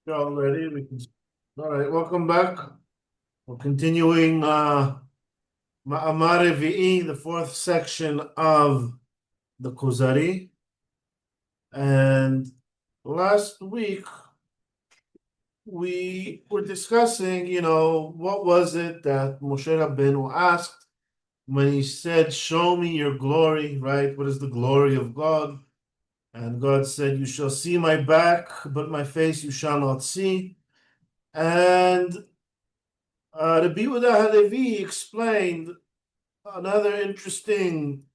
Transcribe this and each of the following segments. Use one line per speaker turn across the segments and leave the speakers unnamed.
You're all ready? All right, welcome back. We're continuing Ma'amar Revi'i, the fourth section of the Kuzari. And last week we were discussing, what was it that Moshe Rabbeinu asked when he said, "Show me your glory," right? What is the glory of God? And God said, "You shall see my back, but my face you shall not see." And Rabbi Yehuda Halevi explained another interesting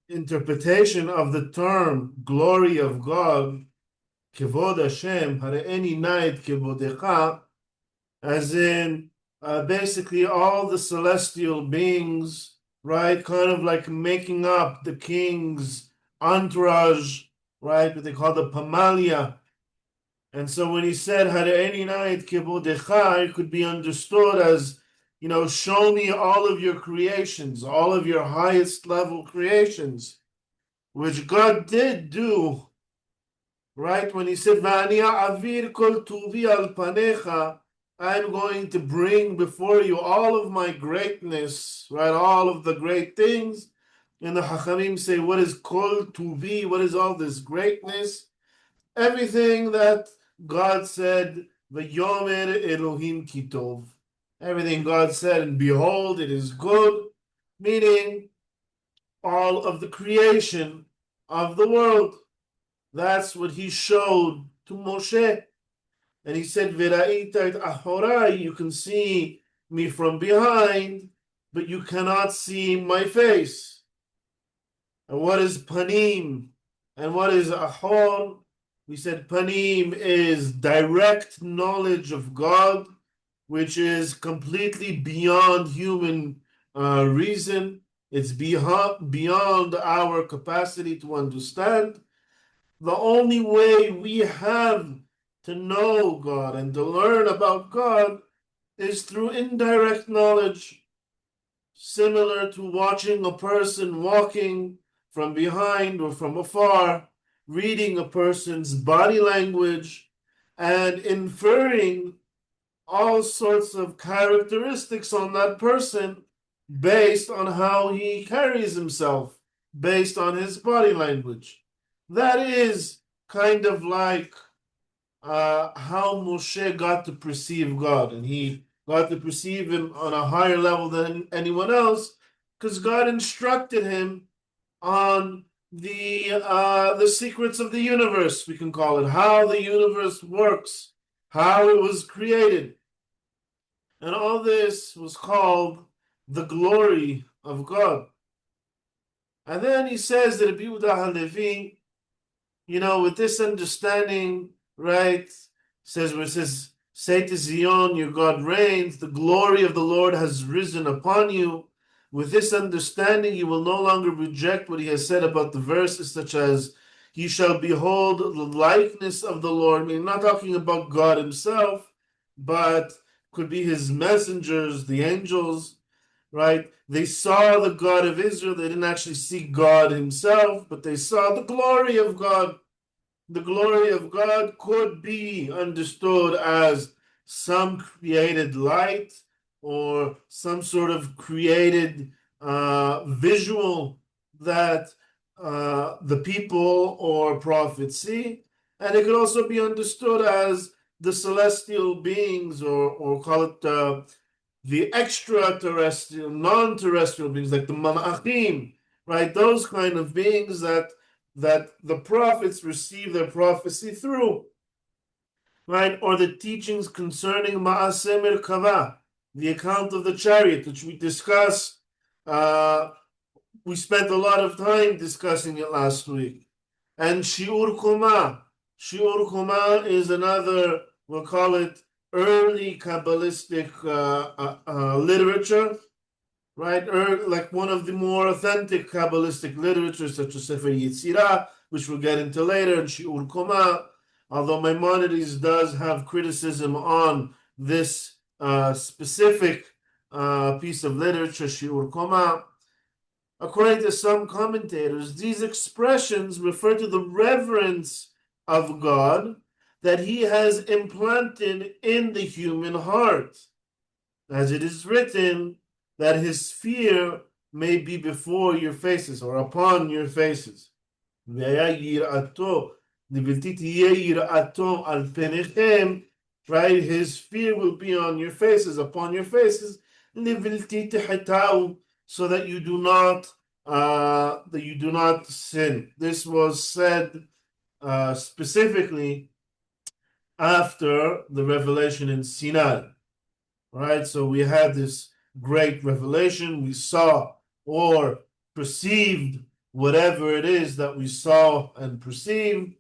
interpretation of the term glory of God, Kevod Hashem, Hare'eni Nait Kevodecha, as in basically all the celestial beings, right? Kind of like making up the king's entourage, right? What they call the Pamalia. And so when he said Hare'eni Nait Kevodecha, it could be understood as, show me all of your creations, all of your highest level creations, which God did do, right? When he said, V'ani avir kol tuvi al panecha, I'm going to bring before you all of my greatness, right? All of the great things. And the Hachamim say, what is kol tuvi? What is all this greatness? Everything that God said, V'yomer Elohim kitov. Everything God said, and behold, it is good, meaning all of the creation of the world. That's what he showed to Moshe. And he said, V'ra'ita et ahorai, you can see me from behind, but you cannot see my face. And what is panim? And what is ahor? We said panim is direct knowledge of God, which is completely beyond human reason. It's beyond our capacity to understand. The only way we have to know God and to learn about God is through indirect knowledge, similar to watching a person walking from behind or from afar, reading a person's body language, and inferring all sorts of characteristics on that person based on how he carries himself, based on his body language. That is kind of like how Moshe got to perceive God, and he got to perceive him on a higher level than anyone else, because God instructed him on the secrets of the universe, we can call it, how the universe works, how it was created. And all this was called the glory of God. And then he says that Rabbi Yehuda Halevi, with this understanding, right, says where it says, say to Zion, your God reigns, the glory of the Lord has risen upon you. With this understanding, you will no longer reject what he has said about the verses, such as, you shall behold the likeness of the Lord. I mean, not talking about God himself, but could be his messengers, the angels, right? They saw the God of Israel. They didn't actually see God himself, but they saw the glory of God. The glory of God could be understood as some created light or some sort of created visual that the people or prophets see. And it could also be understood as the celestial beings, or call it the extraterrestrial, non-terrestrial beings, like the malachim, right? Those kind of beings that the prophets receive their prophecy through, right? Or the teachings concerning Ma'aseh Merkava, the account of the chariot, which we discussed. We spent a lot of time discussing it last week. And Shiur Koma. Shiur Koma is another, we'll call it early Kabbalistic literature, right? Like one of the more authentic Kabbalistic literatures, such as Sefer Yetzirah, which we'll get into later, and Shiur Koma, although Maimonides does have criticism on this specific piece of literature, Shiur Koma. According to some commentators, these expressions refer to the reverence of God that he has implanted in the human heart, as it is written, that his fear may be before your faces or upon your faces. Right? His fear will be on your faces, upon your faces, so that you do not sin. This was said specifically after the revelation in Sinai. Right? So we had this great revelation. We saw or perceived whatever it is that we saw and perceived,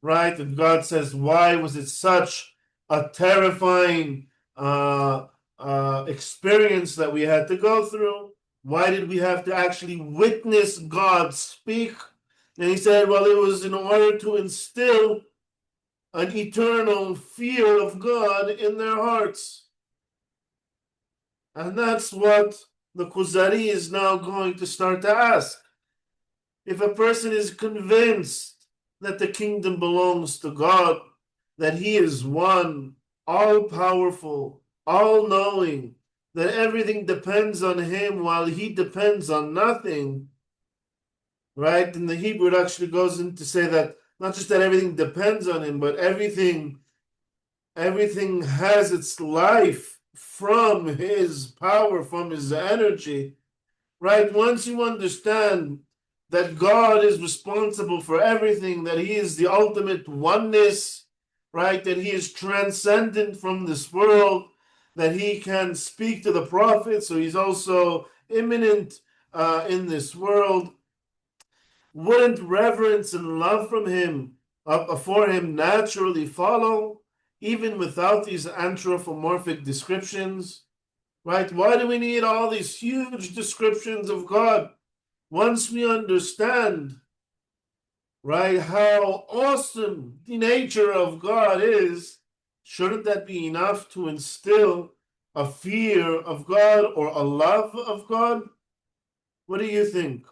right? And God says, why was it such a terrifying experience that we had to go through? Why did we have to actually witness God speak? And he said, well, it was in order to instill an eternal fear of God in their hearts. And that's what the Kuzari is now going to start to ask. If a person is convinced that the kingdom belongs to God, that he is one, all-powerful, all-knowing, that everything depends on him while he depends on nothing, right? In the Hebrew, it actually goes in to say that not just that everything depends on him, but everything has its life from his power, from his energy, right? Once you understand that God is responsible for everything, that he is the ultimate oneness, right? That he is transcendent from this world, that he can speak to the prophets, so he's also immanent in this world. Wouldn't reverence and love from him for him naturally follow, even without these anthropomorphic descriptions? Right? Why do we need all these huge descriptions of God? Once we understand, right, how awesome the nature of God is, shouldn't that be enough to instill a fear of God or a love of God? What do you think?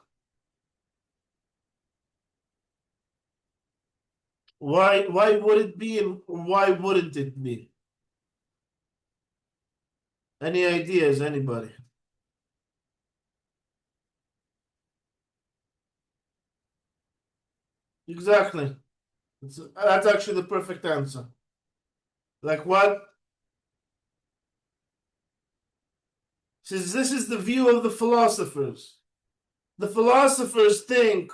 Why would it be and why wouldn't it be? Any ideas, anybody? Exactly. That's actually the perfect answer. Like what? Says this is the view of the philosophers. The philosophers think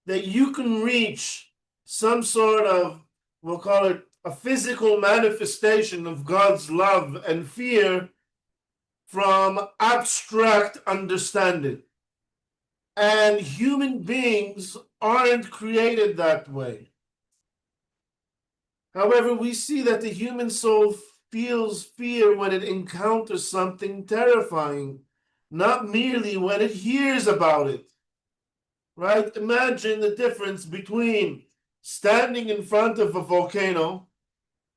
that you can reach some sort of, we'll call it a physical manifestation of God's love and fear from abstract understanding. And human beings aren't created that way. However, we see that the human soul feels fear when it encounters something terrifying, not merely when it hears about it. Right? Imagine the difference between standing in front of a volcano,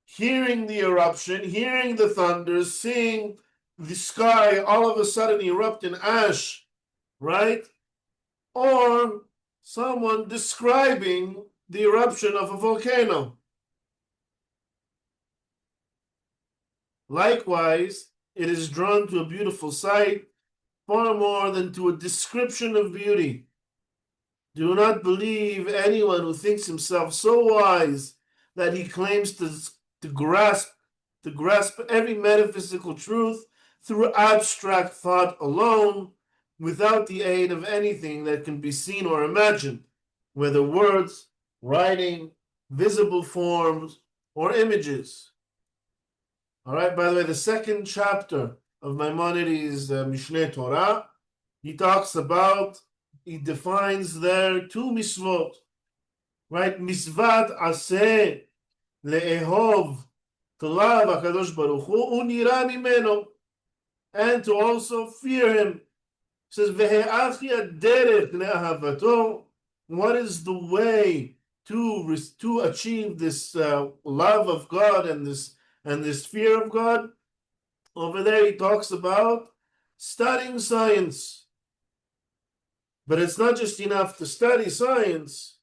hearing the eruption, hearing the thunder, seeing the sky all of a sudden erupt in ash, right? Or someone describing the eruption of a volcano. Likewise, it is drawn to a beautiful sight far more than to a description of beauty. Do not believe anyone who thinks himself so wise that he claims to grasp every metaphysical truth through abstract thought alone, without the aid of anything that can be seen or imagined, whether words, writing, visible forms, or images. All right, by the way, the second chapter of Maimonides' Mishneh Torah, he defines there two misvot, right? Misvat aseh le'ehov, to love HaKadosh Baruch Hu, unira mimeno, and to also fear him. It says, ve'he'achi aderech le'ahavato, what is the way to achieve this love of God and this fear of God? Over there he talks about studying science. But it's not just enough to study science.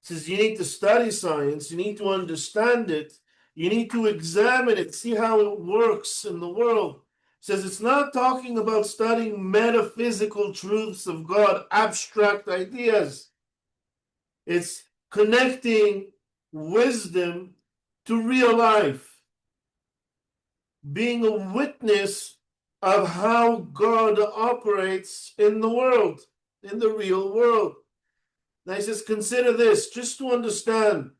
says you need to study science, you need to understand it, you need to examine it, see how it works in the world. It says it's not talking about studying metaphysical truths of God, abstract ideas. It's connecting wisdom to real life, being a witness of how God operates in the world, in the real world. Now he says, consider this, just to understand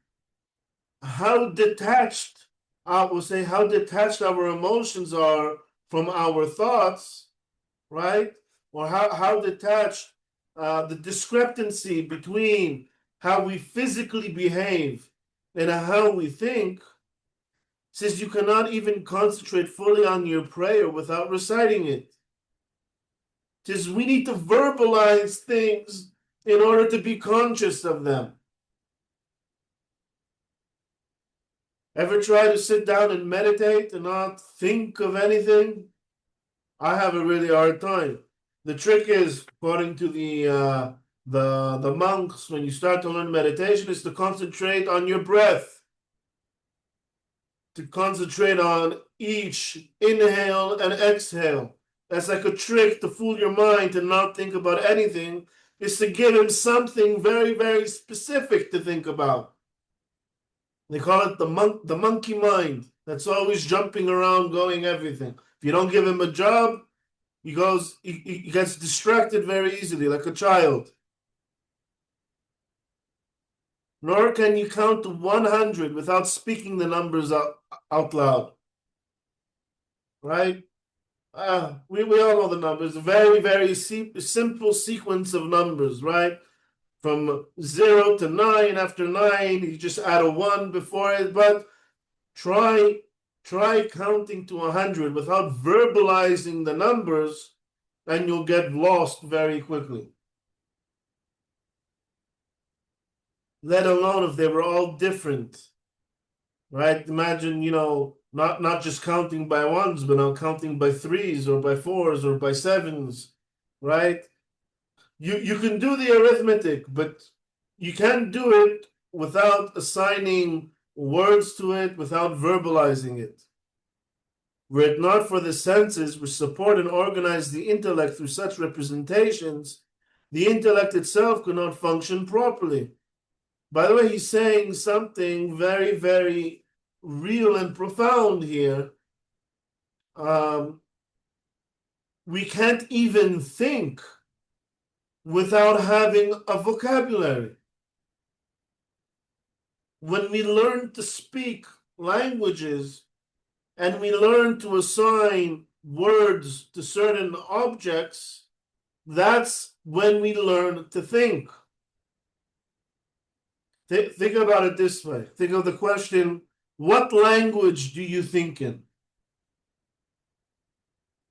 how detached, we'll say, how detached our emotions are from our thoughts, right? Or how detached the discrepancy between how we physically behave and how we think. Says you cannot even concentrate fully on your prayer without reciting it. Says we need to verbalize things in order to be conscious of them. Ever try to sit down and meditate and not think of anything? I have a really hard time. The trick is, according to the monks, when you start to learn meditation, is to concentrate on your breath, to concentrate on each inhale and exhale. That's like a trick to fool your mind to not think about anything, is to give him something very, very specific to think about. They call it the monkey mind that's always jumping around, going everything. If you don't give him a job, he gets distracted very easily, like a child. Nor can you count to 100 without speaking the numbers out loud. Right? We all know the numbers. A very, very simple sequence of numbers, right? From 0 to 9. After 9, you just add a 1 before it. But try counting to 100 without verbalizing the numbers, and you'll get lost very quickly. Let alone if they were all different, right? Imagine, not just counting by ones, but now counting by threes or by fours or by sevens, right? You can do the arithmetic, but you can't do it without assigning words to it, without verbalizing it. Were it not for the senses which support and organize the intellect through such representations, the intellect itself could not function properly. By the way, he's saying something very, very real and profound here. We can't even think without having a vocabulary. When we learn to speak languages and we learn to assign words to certain objects, that's when we learn to think. Think about it this way. Think of the question, what language do you think in?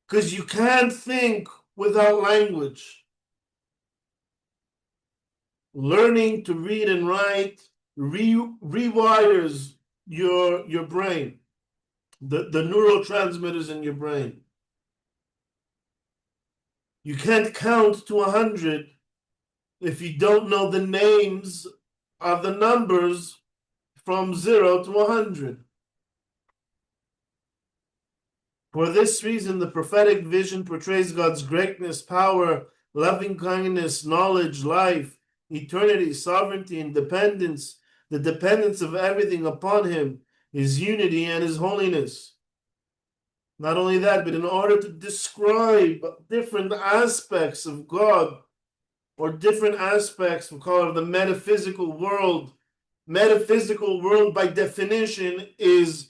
Because you can't think without language. Learning to read and write rewires your brain, the neurotransmitters in your brain. You can't count to 100 if you don't know the names of the numbers from 0 to 100. For this reason, the prophetic vision portrays God's greatness, power, loving kindness, knowledge, life, eternity, sovereignty, independence, the dependence of everything upon him, his unity and his holiness. Not only that, but in order to describe different aspects of God, or different aspects, we call it the metaphysical world. Metaphysical world, by definition, is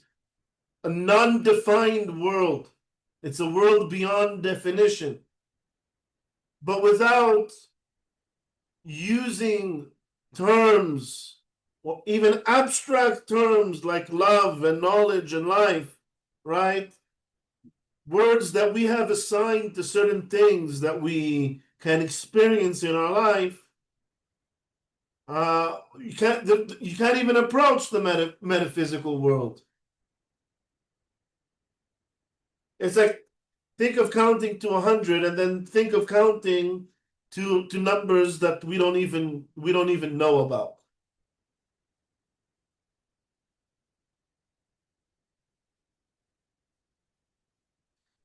a non-defined world. It's a world beyond definition. But without using terms, or even abstract terms like love and knowledge and life, right? Words that we have assigned to certain things that we can experience in our life, you can't even approach the metaphysical world. It's like, think of counting to 100 and then think of counting to numbers that we don't even know about.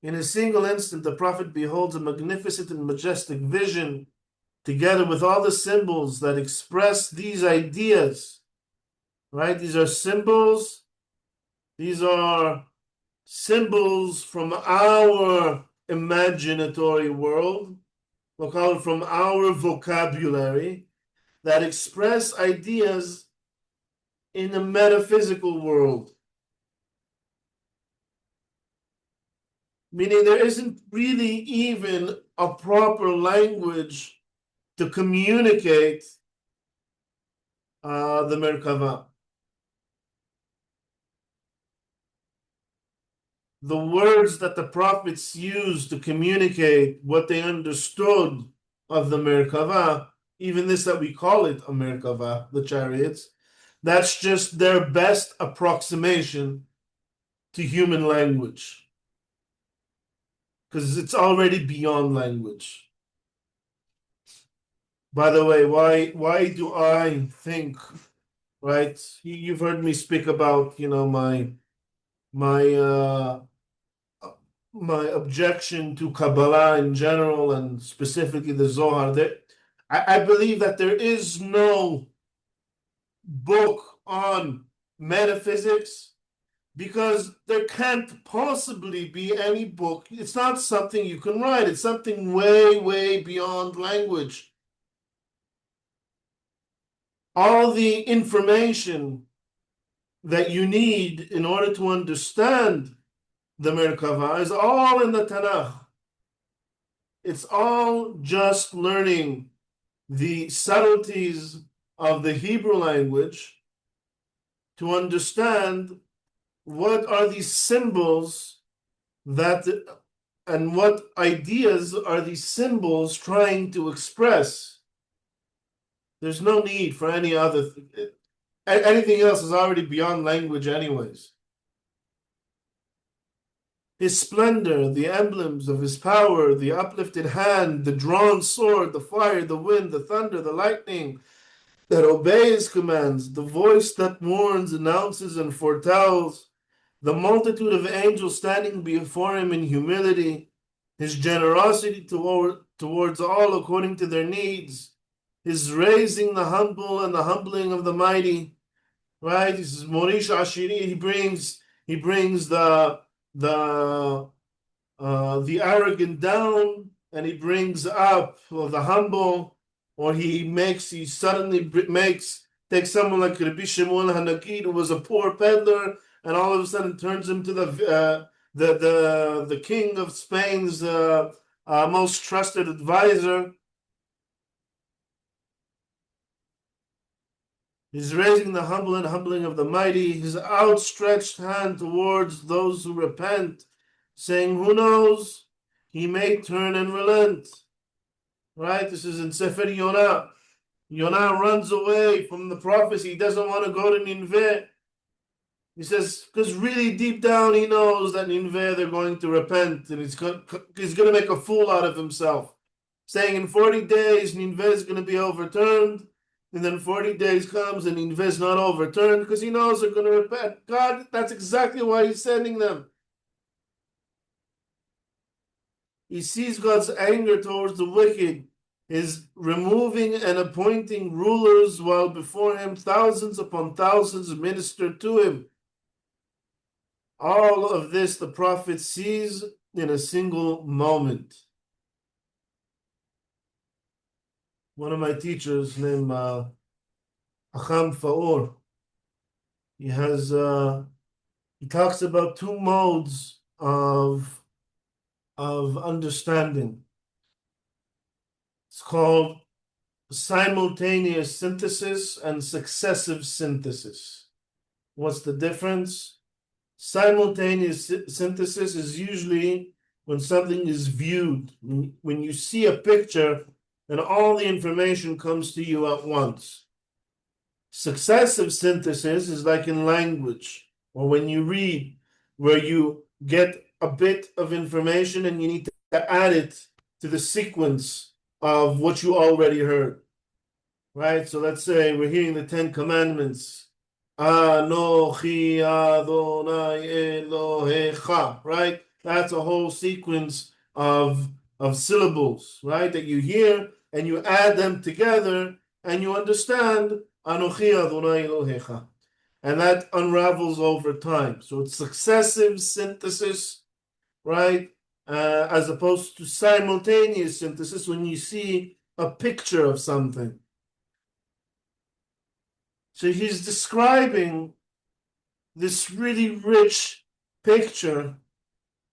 In a single instant, the prophet beholds a magnificent and majestic vision, together with all the symbols that express these ideas. Right? These are symbols. These are symbols from our imaginatory world, we'll call it from our vocabulary, that express ideas in the metaphysical world. Meaning there isn't really even a proper language to communicate the Merkava. The words that the prophets used to communicate what they understood of the Merkava, even this that we call it a Merkava, the chariots, that's just their best approximation to human language. Because it's already beyond language. By the way, why do I think, right? You've heard me speak about, my my objection to Kabbalah in general and specifically the Zohar. I believe that there is no book on metaphysics because there can't possibly be any book. It's not something you can write. It's something way, way beyond language. All the information that you need in order to understand the Merkava is all in the Tanakh. It's all just learning the subtleties of the Hebrew language to understand what are these symbols and what ideas are these symbols trying to express. There's no need for any other anything else is already beyond language anyways. His splendor, the emblems of his power, the uplifted hand, the drawn sword, the fire, the wind, the thunder, the lightning that obey his commands, the voice that warns, announces, and foretells, the multitude of angels standing before him in humility, his generosity towards all according to their needs, his raising the humble and the humbling of the mighty, right? This is Morish Ashiri. He brings the arrogant down, and he brings up the humble, or he suddenly takes someone like Rabbi Shimon Hanakid, who was a poor peddler, and all of a sudden turns him to the king of Spain's most trusted advisor. He's raising the humble and humbling of the mighty, his outstretched hand towards those who repent, saying, who knows, he may turn and relent. Right? This is in Sefer Yonah. Yonah runs away from the prophecy. He doesn't want to go to Nineveh. He says, because really deep down he knows that Nineveh, they're going to repent, and he's going to make a fool out of himself. Saying in 40 days, Nineveh is going to be overturned. And then 40 days comes and Nineveh is not overturned because he knows they're going to repent. God, that's exactly why he's sending them. He sees God's anger towards the wicked, is removing and appointing rulers while before him thousands upon thousands minister to him. All of this the prophet sees in a single moment. One of my teachers named Acham Faor, he talks about two modes of understanding. It's called simultaneous synthesis and successive synthesis. What's the difference? Simultaneous synthesis is usually when something is viewed, when you see a picture and all the information comes to you at once. Successive synthesis is like in language, or when you read, where you get a bit of information and you need to add it to the sequence of what you already heard. Right? So let's say we're hearing the 10 Commandments. Anochi Adonai Elohecha. Right? That's a whole sequence of syllables, right? That you hear and you add them together and you understand Anochi Adonai Elohecha. And that unravels over time. So it's successive synthesis, right? As opposed to simultaneous synthesis when you see a picture of something. So he's describing this really rich picture,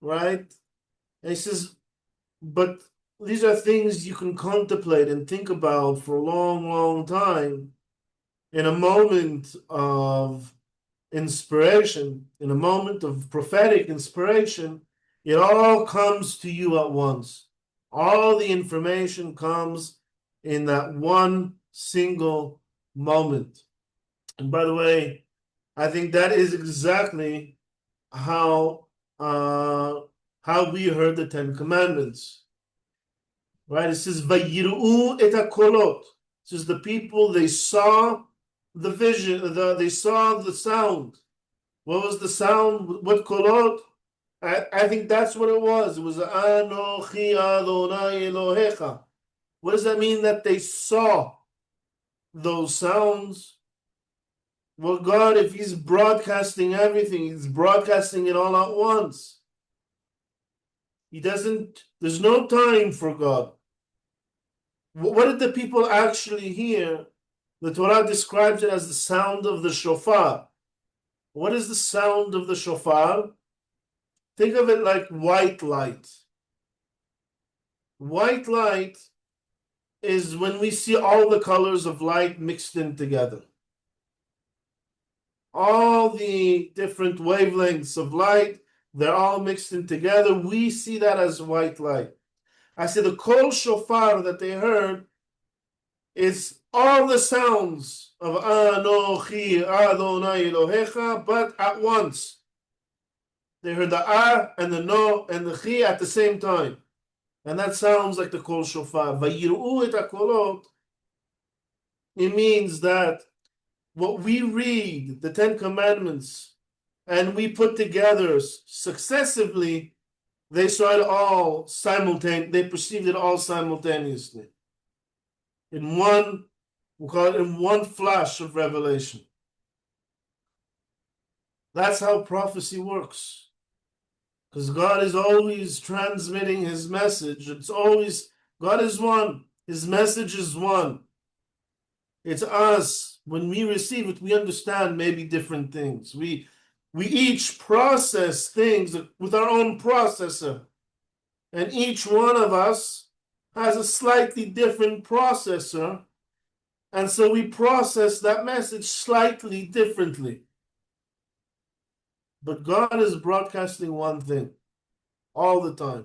right? And he says, but these are things you can contemplate and think about for a long, long time in a moment of inspiration, in a moment of prophetic inspiration. It all comes to you at once. All the information comes in that one single moment. And by the way, I think that is exactly how we heard the Ten Commandments. Right? It says, "Vayiru et hakolot." It says the people, they saw the vision, they saw the sound. What was the sound? What kolot? I think that's what it was. It was Anochi Adonai Elohecha. What does that mean that they saw those sounds? Well, God, if He's broadcasting everything, He's broadcasting it all at once. He doesn't, there's no time for God. What did the people actually hear? The Torah describes it as the sound of the shofar. What is the sound of the shofar? Think of it like white light. White light is when we see all the colors of light mixed in together. All the different wavelengths of light, they're all mixed in together. We see that as white light. I say the kol shofar that they heard is all the sounds of Anochi Adonai Elohecha, but at once. They heard the ah and the no and the chi at the same time. And that sounds like the kol shofar. Vayiru et hakolot. It means that what we read, the Ten Commandments, and we put together successively, they saw it all simultaneously. They perceived it all simultaneously. In one, we'll call it in one flash of revelation. That's how prophecy works. Because God is always transmitting His message. It's always, God is one. His message is one. It's us. When we receive it, we understand maybe different things. We each process things with our own processor. And each one of us has a slightly different processor. And so we process that message slightly differently. But God is broadcasting one thing all the time.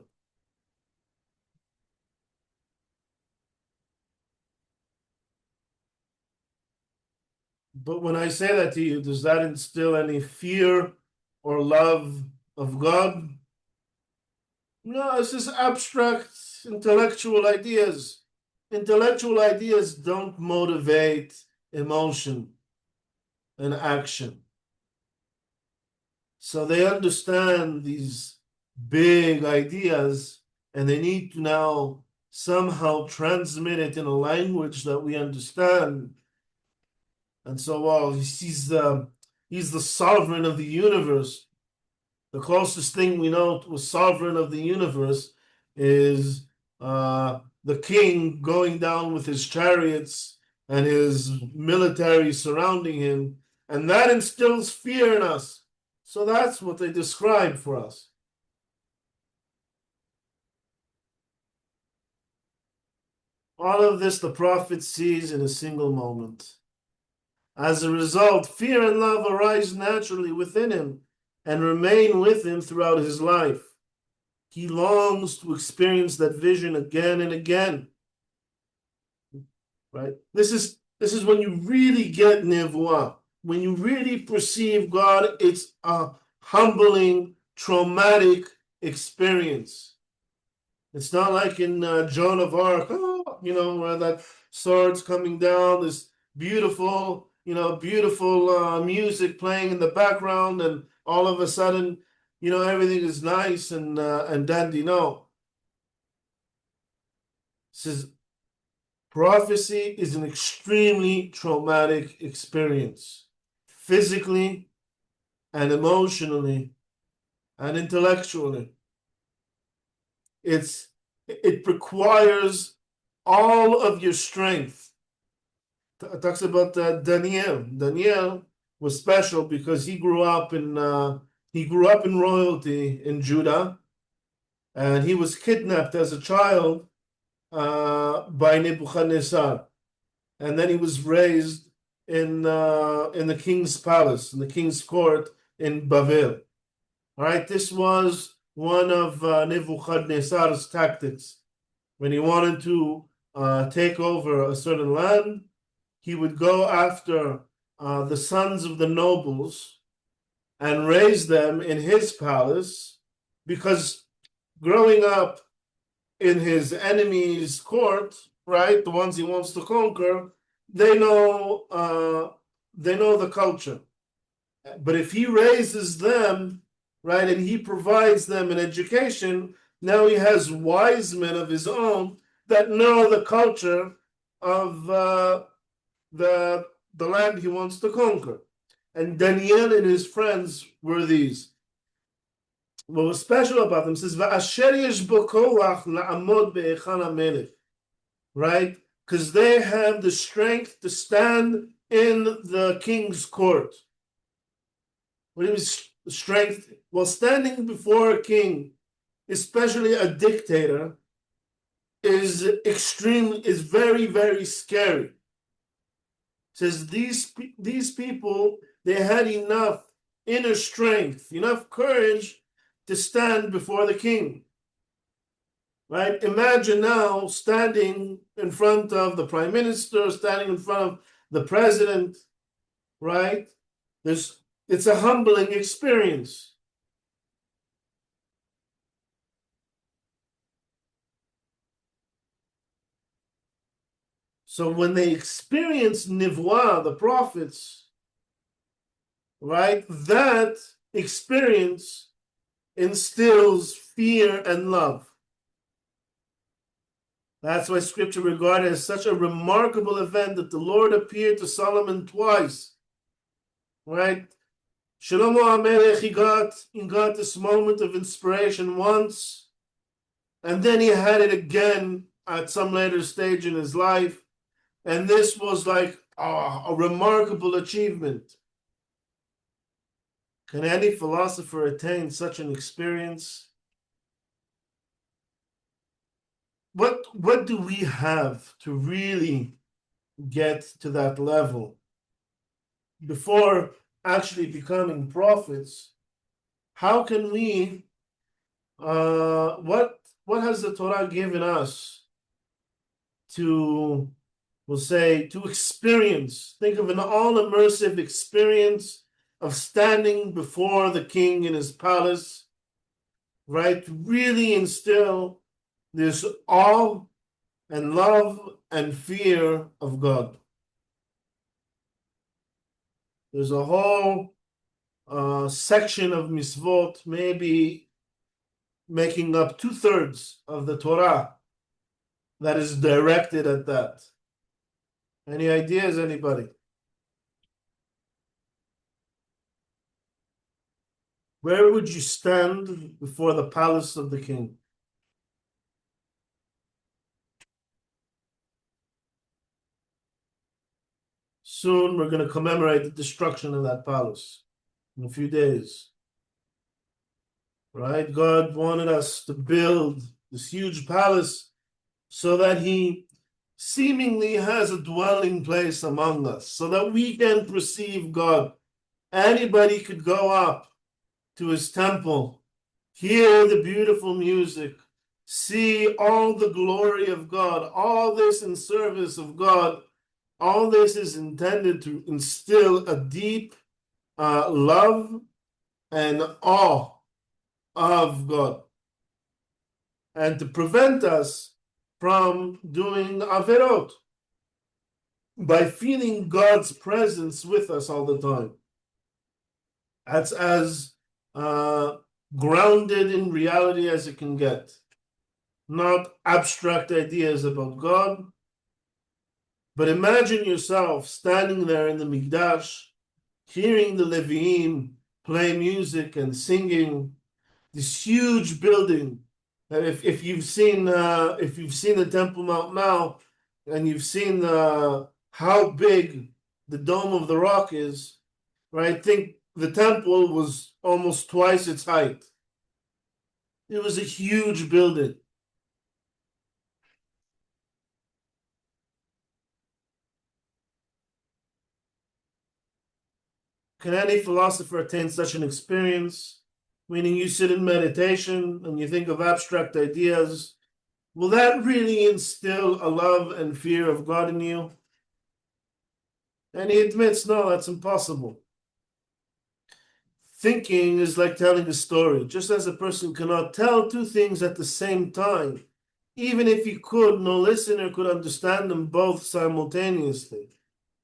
But when I say that to you, does that instill any fear or love of God? No, it's just abstract intellectual ideas. Intellectual ideas don't motivate emotion and action. So they understand these big ideas and they need to now somehow transmit it in a language that we understand. And so while he's the sovereign of the universe, the closest thing we know to a sovereign of the universe is the king going down with his chariots and his military surrounding him, and that instills fear in us. So that's what they describe for us. All of this the prophet sees in a single moment. As a result, fear and love arise naturally within him and remain with him throughout his life. He longs to experience that vision again and again. Right? This is when you really get nevuah. When you really perceive God, it's a humbling, traumatic experience. It's not like in Joan of Arc, where that sword's coming down, this beautiful music playing in the background, and all of a sudden everything is nice and dandy. No. It says prophecy is an extremely traumatic experience, physically and emotionally and intellectually. It requires all of your strength. It talks about Daniel. Daniel was special because he grew up in royalty in Judah, and he was kidnapped as a child by Nebuchadnezzar, and then he was raised in the king's palace, in the king's court in Babel. All right, this was one of Nebuchadnezzar's tactics. When he wanted to take over a certain land, he would go after the sons of the nobles and raise them in his palace, because growing up in his enemy's court, right, the ones he wants to conquer, they know the culture. But if he raises them, right, and he provides them an education, now he has wise men of his own that know the culture of the land he wants to conquer. And Daniel and his friends were these. What was special about them says, "Va'asher yesh bo koach la'amod be'echan hamelech," right? Because they have the strength to stand in the king's court. What is strength? Well, standing before a king, especially a dictator, is very, very scary. It says these people, they had enough inner strength, enough courage to stand before the king. Right? Imagine now standing in front of the prime minister, standing in front of the president, right? It's a humbling experience. So when they experience Nivwa, the prophets, right, that experience instills fear and love. That's why scripture regarded as such a remarkable event that the Lord appeared to Solomon twice, right? Shlomo HaMelech, he got this moment of inspiration once, and then he had it again at some later stage in his life, and this was like a remarkable achievement. Can any philosopher attain such an experience? What do we have to really get to that level before actually becoming prophets? How can we what has the Torah given us to, we'll say, to experience? Think of an all-immersive experience of standing before the king in his palace, right? Really instill this awe and love and fear of God. There's a whole section of mitzvot, maybe making up 2/3 of the Torah, that is directed at that. Any ideas, anybody? Where would you stand before the palace of the king? Soon we're going to commemorate the destruction of that palace in a few days. Right? God wanted us to build this huge palace so that he seemingly has a dwelling place among us, so that we can perceive God. Anybody could go up to his temple, hear the beautiful music, see all the glory of God, all this in service of God. All this is intended to instill a deep love and awe of God, and to prevent us from doing averot by feeling God's presence with us all the time. That's as grounded in reality as it can get, not abstract ideas about God. But imagine yourself standing there in the Mikdash, hearing the Leviim play music and singing, this huge building. If you've seen the Temple Mount now, and you've seen how big the Dome of the Rock is, right? Think the temple was almost twice its height. It was a huge building. Can any philosopher attain such an experience? Meaning you sit in meditation and you think of abstract ideas. Will that really instill a love and fear of God in you? And he admits, no, that's impossible. Thinking is like telling a story. Just as a person cannot tell two things at the same time, even if he could, no listener could understand them both simultaneously.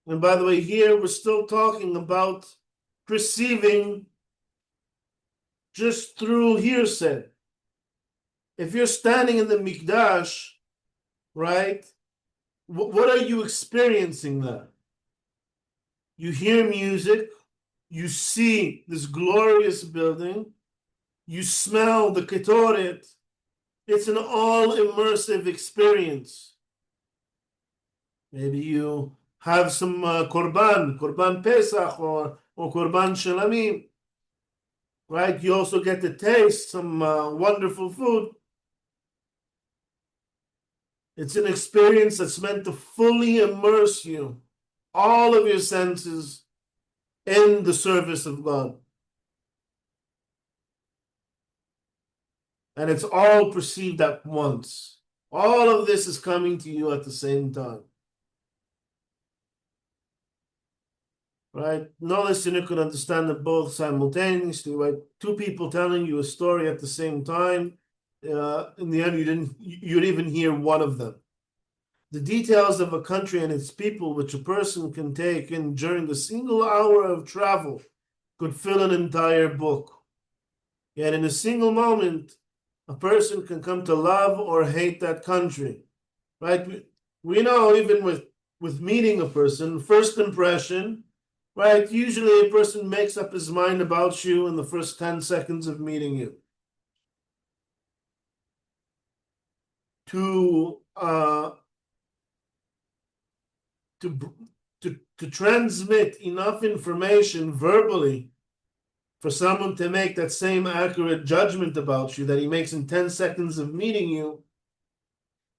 And by the way, here we're still talking about perceiving just through hearsay. If you're standing in the Mikdash, right, what are you experiencing there? You hear music, you see this glorious building, you smell the ketoret. It's an all-immersive experience. Maybe you have some korban Pesach or korban shalamim, right? You also get to taste some wonderful food. It's an experience that's meant to fully immerse you, all of your senses, in the service of God. And it's all perceived at once. All of this is coming to you at the same time. Right? No listener could understand them both simultaneously, right? Two people telling you a story at the same time. In the end, you'd even hear one of them. The details of a country and its people, which a person can take in during a single hour of travel, could fill an entire book. Yet in a single moment, a person can come to love or hate that country, right? We know even with meeting a person, first impression, right? Usually a person makes up his mind about you in the first 10 seconds of meeting you. To transmit enough information verbally for someone to make that same accurate judgment about you that he makes in 10 seconds of meeting you,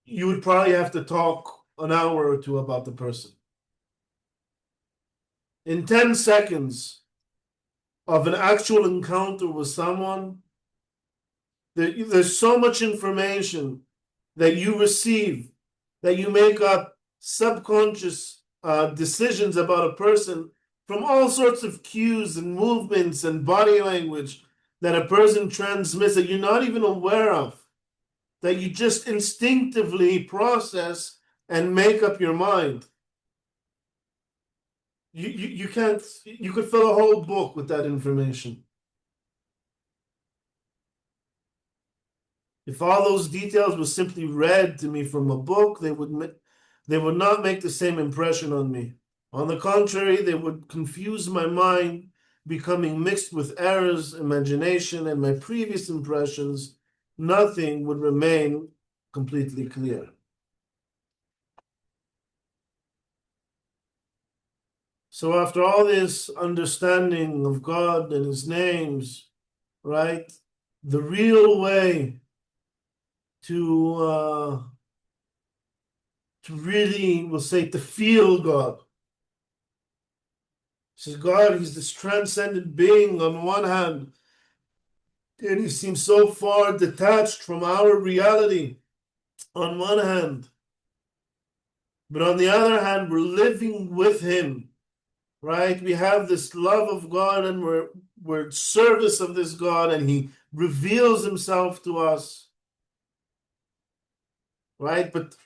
you would probably have to talk an hour or two about the person. In 10 seconds of an actual encounter with someone, there's so much information that you receive that you make up subconscious decisions about a person from all sorts of cues and movements and body language that a person transmits that you're not even aware of, that you just instinctively process and make up your mind. You can't, you could fill a whole book with that information. If all those details were simply read to me from a book, they would not make the same impression on me. On the contrary, they would confuse my mind, becoming mixed with errors, imagination, and my previous impressions. Nothing would remain completely clear. So after all this understanding of God and his names, right, the real way to really, we'll say, to feel God. Says God, he's this transcendent being on one hand, and he seems so far detached from our reality on one hand. But on the other hand, we're living with him, right? We have this love of God and we're in service of this God, and he reveals himself to us, right? But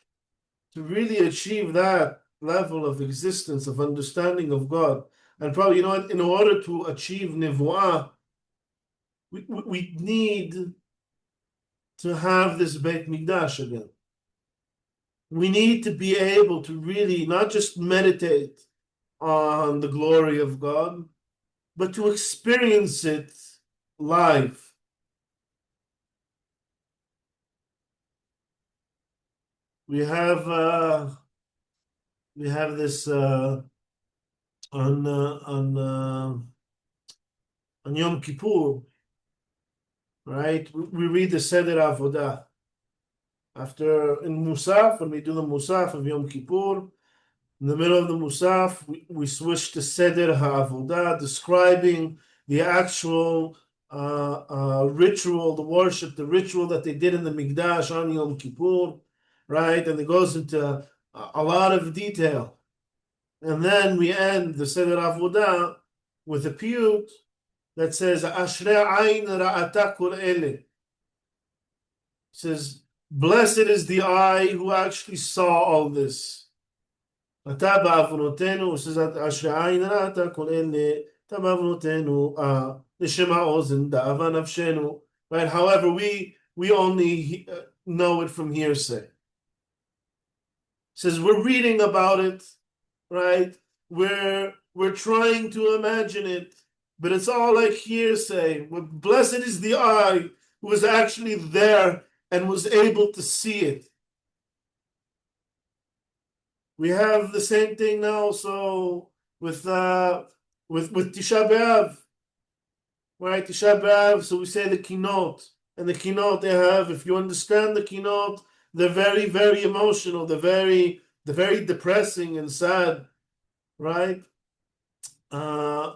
to really achieve that level of existence, of understanding of God, and probably, in order to achieve nivuah, we need to have this Beit Mikdash again. We need to be able to really not just meditate on the glory of God, but to experience it live. We have this on Yom Kippur, right? We read the Seder Avodah. After in Musaf, when we do the Musaf of Yom Kippur, in the middle of the Musaf, we switch to Seder HaAvodah, describing the actual ritual, the worship, the ritual that they did in the Mikdash on Yom Kippur, right? And it goes into a lot of detail. And then we end the Seder Avodah with a piyut that says, Ashrei ayin ra'ata kol ele. It says, blessed is the eye who actually saw all this. אתה בעוונותינו, says, אשרי עין ראתה כל אלה, אתה בעוונותינו, לשם האוזן דאבה נפשנו. Right? However, we only know it from hearsay. It says we're reading about it, right? We're trying to imagine it, but it's all like hearsay. Blessed is the eye who was actually there and was able to see it. We have the same thing now, so with Tisha B'Av, right? Tisha B'Av, so we say the kinot, and the kinot they have. If you understand the kinot, they're very, very emotional. They're very depressing and sad, right? And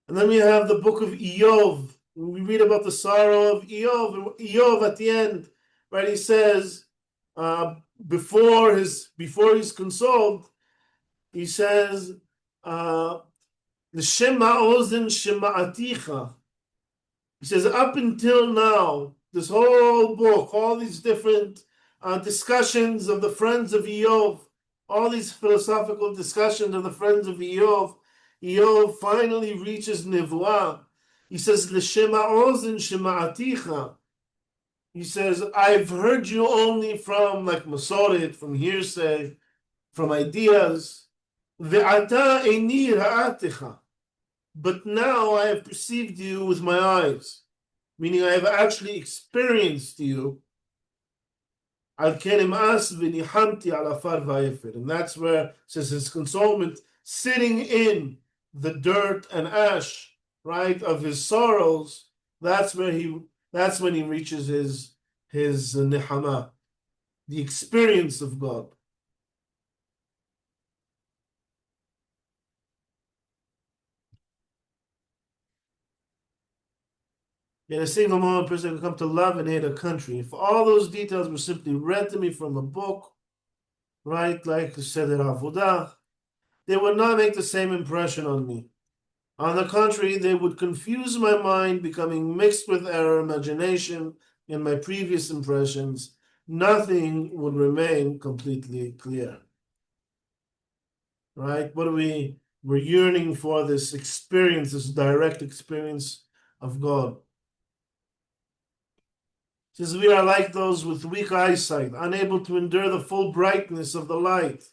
then we have the book of Iyov. We read about the sorrow of Iyov. And Iyov at the end, right? He says, before he's consoled, he says, "L'shema ozen shema'aticha." He says, up until now, this whole book, all these different discussions of the friends of Iyov, all these philosophical discussions of the friends of Iyov, Iyov finally reaches Nevuah. He says, "L'shema ozen shema'aticha." He says, I've heard you only from like Masoret, from hearsay, from ideas. Ve'ata eini ra'aticha. But now I have perceived you with my eyes, meaning I have actually experienced you. Al kenem as v'nihamti al afar va'efer. And that's where it says his consolement, sitting in the dirt and ash, right, of his sorrows. That's when he reaches his nehama, the experience of God. In a single moment, a person can come to love and hate a country. If all those details were simply read to me from a book, right, like the Seder Avodah, they would not make the same impression on me. On the contrary, they would confuse my mind, becoming mixed with error, imagination, and my previous impressions. Nothing would remain completely clear. Right? We're yearning for this experience, this direct experience of God. It says we are like those with weak eyesight, unable to endure the full brightness of the light.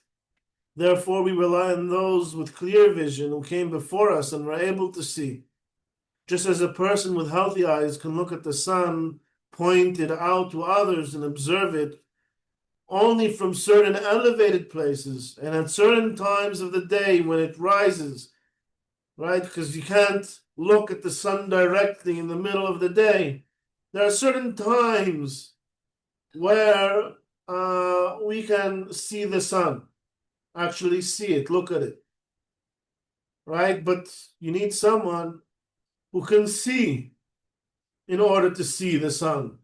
Therefore, we rely on those with clear vision who came before us and were able to see. Just as a person with healthy eyes can look at the sun pointed out to others and observe it only from certain elevated places and at certain times of the day when it rises, right? Because you can't look at the sun directly in the middle of the day. There are certain times where we can see the sun, actually see it, look at it, right? But you need someone who can see in order to see the sun.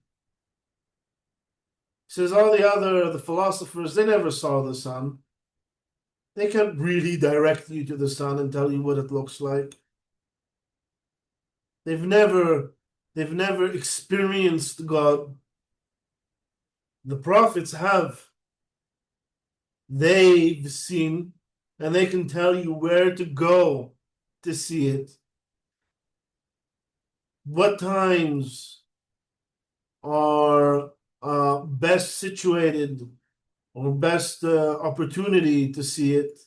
He says all the philosophers, they never saw the sun. They can't really direct you to the sun and tell you what it looks like. They've never experienced God. The prophets have. They've seen, and they can tell you where to go to see it. what times are best situated or best opportunity to see it,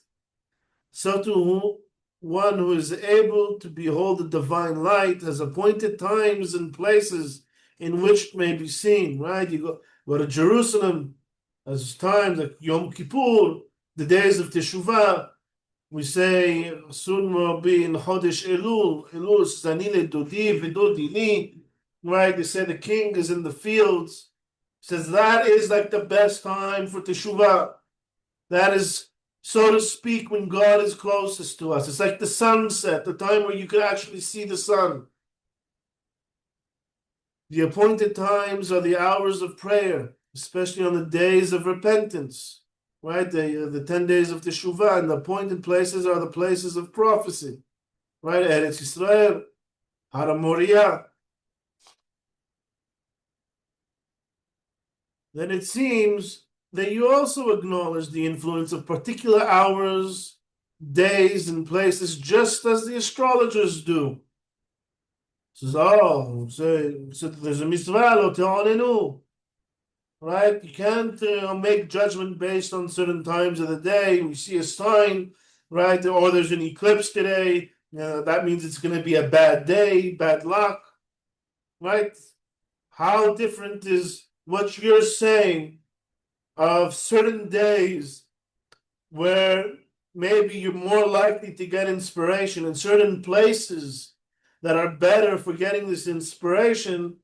so too one who is able to behold the divine light has appointed times and places in which it may be seen, right? You go to Jerusalem, as times like Yom Kippur, the days of Teshuvah. We say soon will be in Chodesh Elul. Elul is Zanile Dodi Vidodi Li. Right? They say the king is in the fields. Says that is like the best time for Teshuvah. That is, so to speak, when God is closest to us. It's like the sunset, the time where you could actually see the sun. The appointed times are the hours of prayer, especially on the days of repentance, right? The 10 days of Teshuvah, and the appointed places are the places of prophecy, right? Eretz Yisrael, Har Moriah. Then it seems that you also acknowledge the influence of particular hours, days, and places, just as the astrologers do. Says, oh, so there's a mitzvah, lo te'onenu, right? You can't make judgment based on certain times of the day. We see a sign, right? Or there's an eclipse today. That means it's going to be a bad day, bad luck, right? How different is what you're saying of certain days where maybe you're more likely to get inspiration, in certain places that are better for getting this inspiration,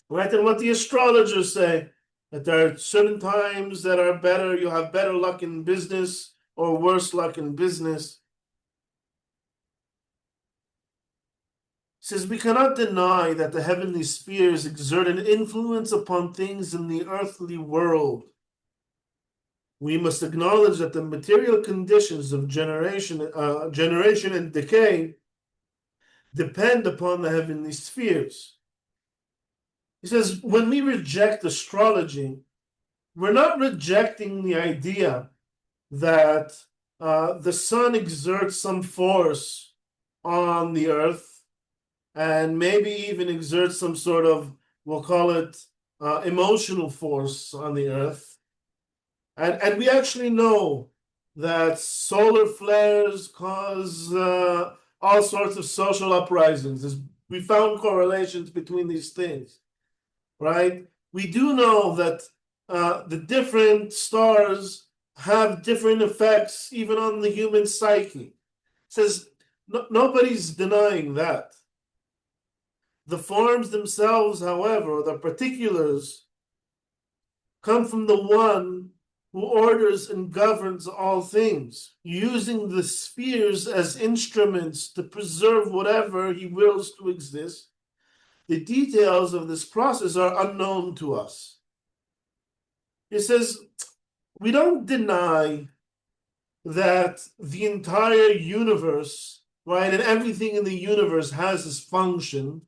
right? And what the astrologers say, that there are certain times that are better, you have better luck in business or worse luck in business. It says, we cannot deny that the heavenly spheres exert an influence upon things in the earthly world. We must acknowledge that the material conditions of generation and decay depend upon the heavenly spheres. He says, when we reject astrology, we're not rejecting the idea that the sun exerts some force on the earth and maybe even exerts some sort of, we'll call it emotional force on the earth. And we actually know that solar flares cause all sorts of social uprisings. We found correlations between these things, right? We do know that the different stars have different effects even on the human psyche. It says nobody's denying that. The forms themselves, however, the particulars, come from the one who orders and governs all things, using the spheres as instruments to preserve whatever he wills to exist. The details of this process are unknown to us. It says, we don't deny that the entire universe, right, and everything in the universe has this function,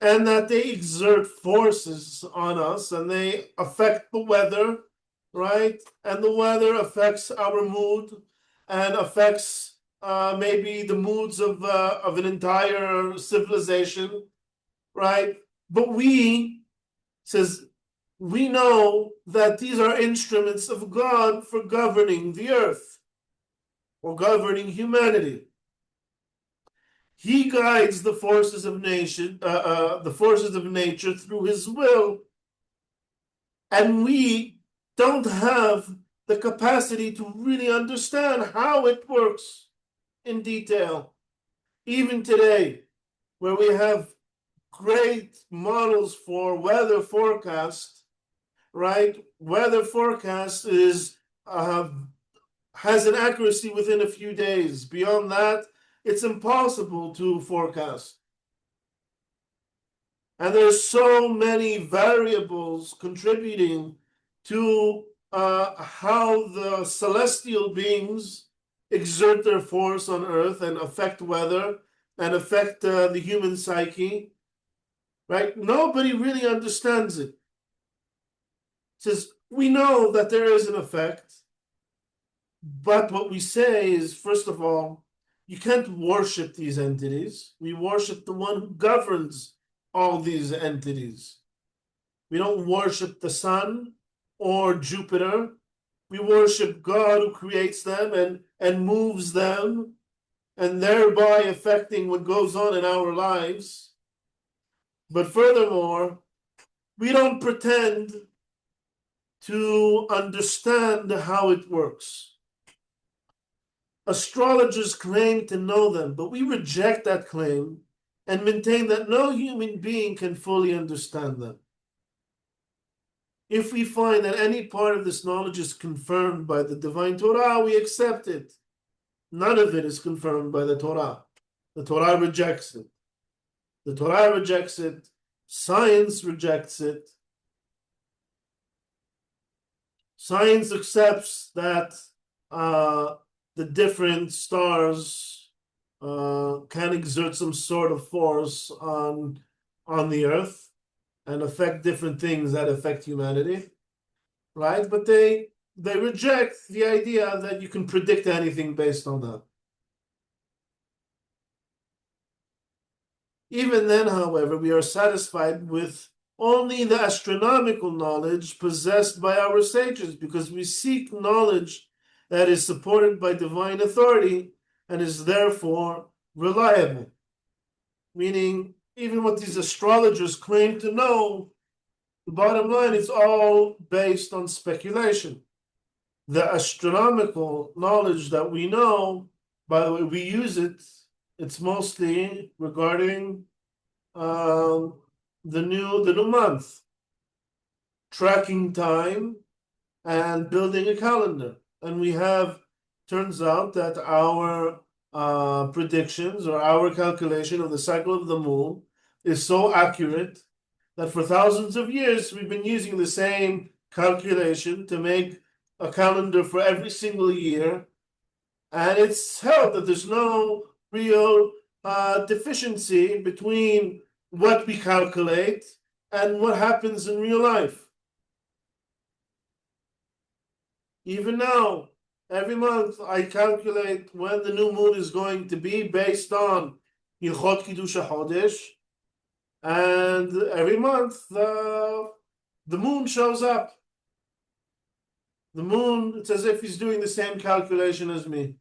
and that they exert forces on us, and they affect the weather, right? And the weather affects our mood and affects maybe the moods of an entire civilization, right? But says, we know that these are instruments of God for governing the earth or governing humanity. He guides the forces of nature through his will, and we don't have the capacity to really understand how it works in detail. Even today, where we have great models for weather forecast, right? Weather forecast has an accuracy within a few days. Beyond that, it's impossible to forecast. And there's so many variables contributing to how the celestial beings exert their force on earth and affect weather and affect the human psyche, right? Nobody really understands it. It says, we know that there is an effect, but what we say is, first of all, you can't worship these entities. We worship the one who governs all these entities. We don't worship the sun or Jupiter. We worship God who creates them and moves them, and thereby affecting what goes on in our lives. But furthermore, we don't pretend to understand how it works. Astrologers claim to know them, but we reject that claim and maintain that no human being can fully understand them. If we find that any part of this knowledge is confirmed by the divine Torah, we accept it. None of it is confirmed by the Torah. The Torah rejects it. The Torah rejects it. Science rejects it. Science accepts that the different stars can exert some sort of force on the earth and affect different things that affect humanity, right? But they reject the idea that you can predict anything based on that. Even then, however, we are satisfied with only the astronomical knowledge possessed by our sages, because we seek knowledge that is supported by divine authority and is therefore reliable. Meaning, even what these astrologers claim to know, the bottom line is all based on speculation. The astronomical knowledge that we know, by the way, we use it, it's mostly regarding the new month, tracking time, and building a calendar. And we have, turns out that our predictions or our calculation of the cycle of the moon is so accurate that for thousands of years we've been using the same calculation to make a calendar for every single year, and it's held that there's no real deficiency between what we calculate and what happens in real life. Even now, every month I calculate when the new moon is going to be based on Hilchot Kiddush HaChodesh, and every month the moon shows up. The moon, it's as if he's doing the same calculation as me.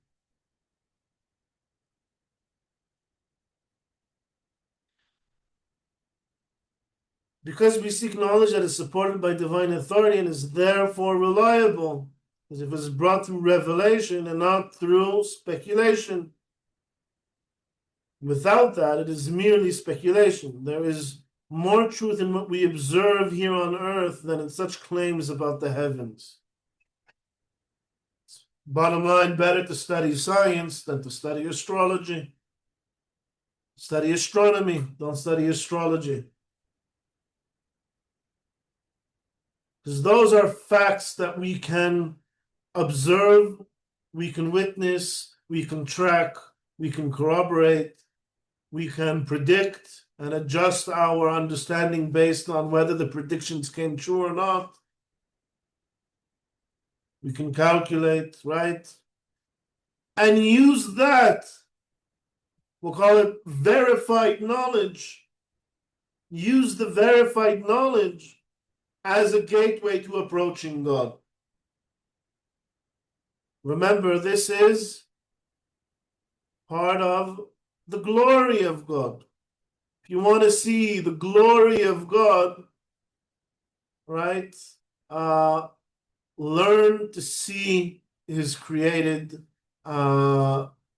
Because we seek knowledge that is supported by divine authority and is therefore reliable, as if it is brought through revelation and not through speculation. Without that, it is merely speculation. There is more truth in what we observe here on earth than in such claims about the heavens. Bottom line, better to study science than to study astrology. Study astronomy, don't study astrology. Because those are facts that we can observe, we can witness, we can track, we can corroborate, we can predict and adjust our understanding based on whether the predictions came true or not. We can calculate, right? And use that, we'll call it verified knowledge. Use the verified knowledge as a gateway to approaching God. Remember, this is part of the glory of God. If you want to see the glory of God, right, learn to see his created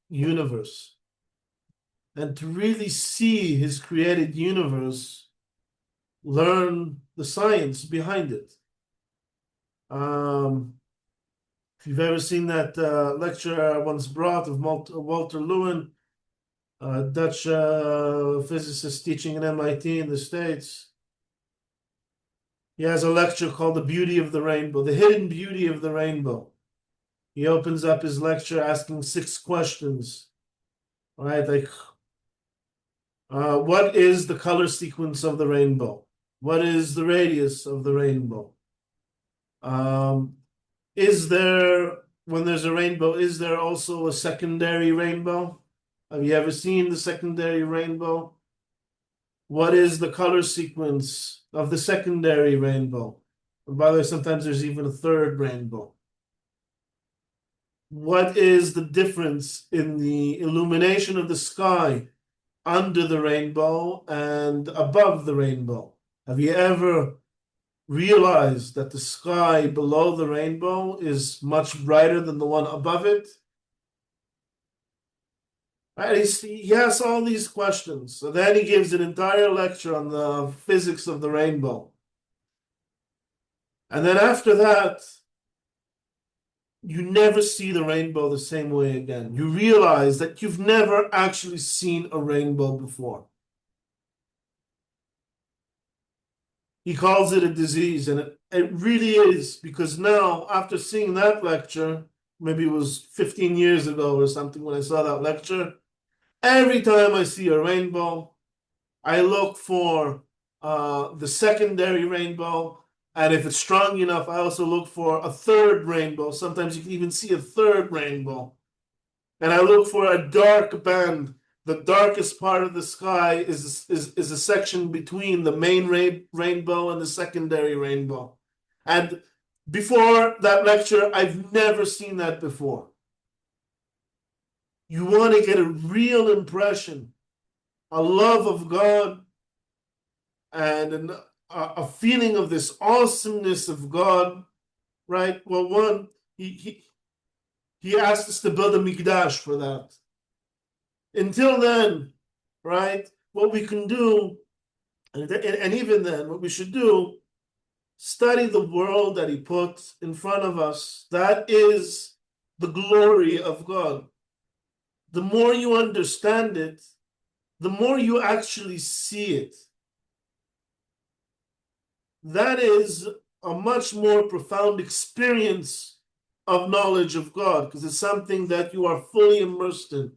universe. And to really see his created universe, learn the science behind it. If you've ever seen that lecture I once brought of Walter Lewin, a Dutch physicist teaching at MIT in the States, he has a lecture called The Beauty of the Rainbow, the hidden beauty of the rainbow. He opens up his lecture asking 6 questions, right? Like, what is the color sequence of the rainbow? What is the radius of the rainbow? Is there, when there's a rainbow, is there also a secondary rainbow? Have you ever seen the secondary rainbow? What is the color sequence of the secondary rainbow? And by the way, sometimes there's even a third rainbow. What is the difference in the illumination of the sky under the rainbow and above the rainbow? Have you ever realized that the sky below the rainbow is much brighter than the one above it? Right? He asks all these questions. So then he gives an entire lecture on the physics of the rainbow. And then after that, you never see the rainbow the same way again. You realize that you've never actually seen a rainbow before. He calls it a disease, and it really is, because now, after seeing that lecture, maybe it was 15 years ago or something when I saw that lecture, every time I see a rainbow, I look for the secondary rainbow, and if it's strong enough, I also look for a third rainbow. Sometimes you can even see a third rainbow. And I look for a dark band. The darkest part of the sky is a section between the main rainbow and the secondary rainbow. And before that lecture, I've never seen that before. You want to get a real impression, a love of God, and a feeling of this awesomeness of God, right? Well, one, he asked us to build a mikdash for that. Until then, right, what we can do, and even then, what we should do, study the world that he put in front of us. That is the glory of God. The more you understand it, the more you actually see it. That is a much more profound experience of knowledge of God, because it's something that you are fully immersed in.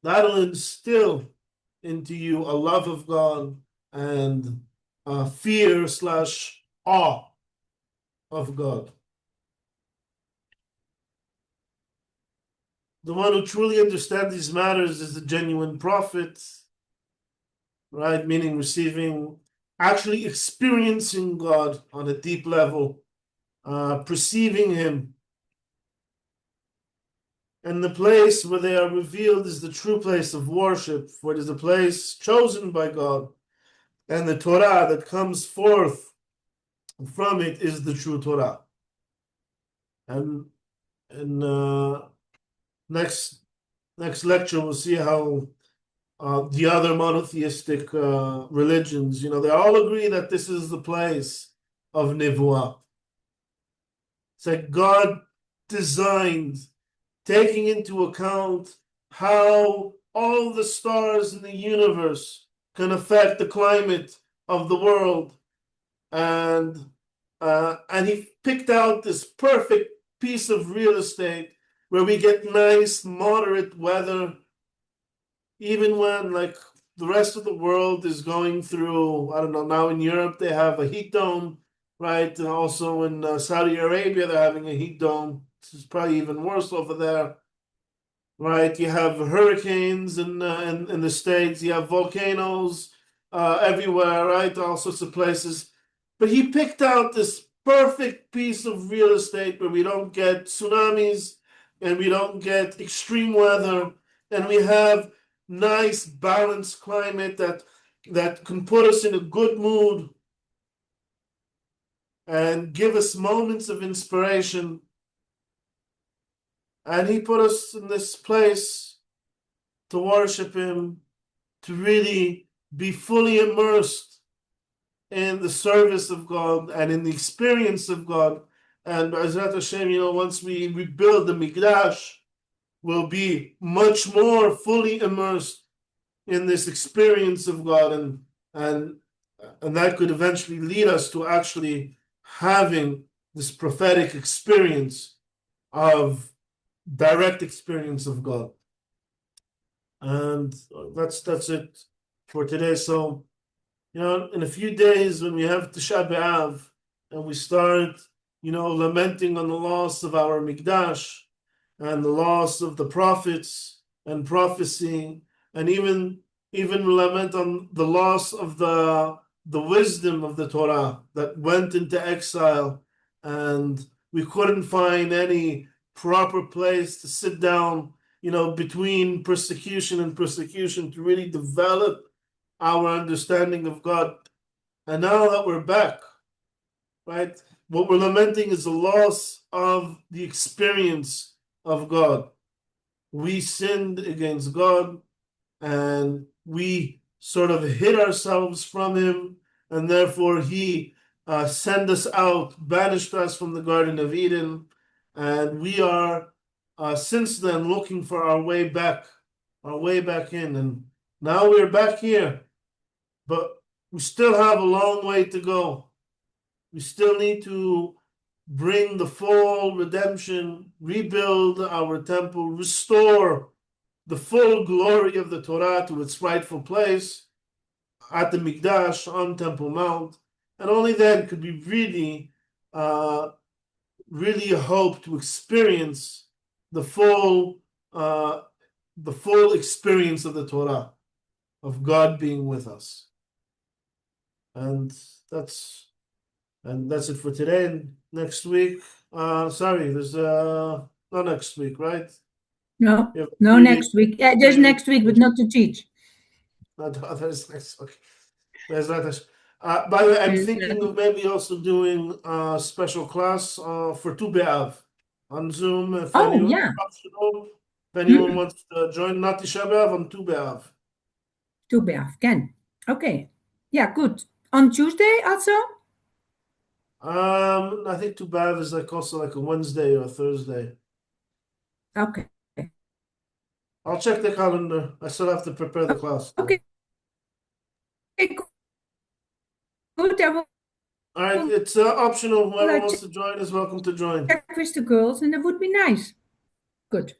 That'll instill into you a love of God and a fear/awe of God. The one who truly understands these matters is the genuine prophet, right? Meaning actually experiencing God on a deep level, perceiving him. And the place where they are revealed is the true place of worship, for it is a place chosen by God. And the Torah that comes forth from it is the true Torah. And next lecture, we'll see how the other monotheistic religions, they all agree that this is the place of Nevuah. It's like God designed, taking into account how all the stars in the universe can affect the climate of the world. And he picked out this perfect piece of real estate where we get nice, moderate weather, even when like the rest of the world is going through, I don't know, now in Europe they have a heat dome, right? And also in Saudi Arabia they're having a heat dome. It's probably even worse over there, right? You have hurricanes in the States, you have volcanoes everywhere, right? All sorts of places. But he picked out this perfect piece of real estate where we don't get tsunamis and we don't get extreme weather, and we have nice balanced climate that can put us in a good mood and give us moments of inspiration. And he put us in this place to worship him, to really be fully immersed in the service of God and in the experience of God. And B'ezrat Hashem, once we rebuild the Mikdash, we'll be much more fully immersed in this experience of God, and that could eventually lead us to actually having this prophetic experience of direct experience of God. And that's it for today. So, in a few days when we have Tisha B'Av and we start, lamenting on the loss of our Mikdash, and the loss of the prophets and prophecy, and even lament on the loss of the wisdom of the Torah that went into exile, and we couldn't find any proper place to sit down, between persecution and persecution to really develop our understanding of God. And now that we're back, right, what we're lamenting is the loss of the experience of God. We sinned against God and we sort of hid ourselves from Him, and therefore He sent us out, banished us from the Garden of Eden, and we are since then looking for our way back in. And now we're back here, but we still have a long way to go. We still need to bring the full redemption, rebuild our temple, restore the full glory of the Torah to its rightful place at the Mikdash on Temple Mount. And only then could we really hope to experience the full experience of the Torah, of God being with us. And that's it for today. And next week, there's not next week, right?
No, next week. Yeah, there's next week, but not to teach.
There's next week. There's not this. By the way, I'm thinking of maybe also doing a special class for Tu B'Av on Zoom. If anyone wants to join, not Tisha B'Av, on Tu B'Av.
Tu B'Av, can. Okay. Yeah, good. On Tuesday also?
I think Tu B'Av is also like a Wednesday or a Thursday.
Okay.
I'll check the calendar. I still have to prepare the class.
Okay. Good.
All right, it's optional. Whoever wants to join is welcome to join.
Check with the girls, and that would be nice. Good.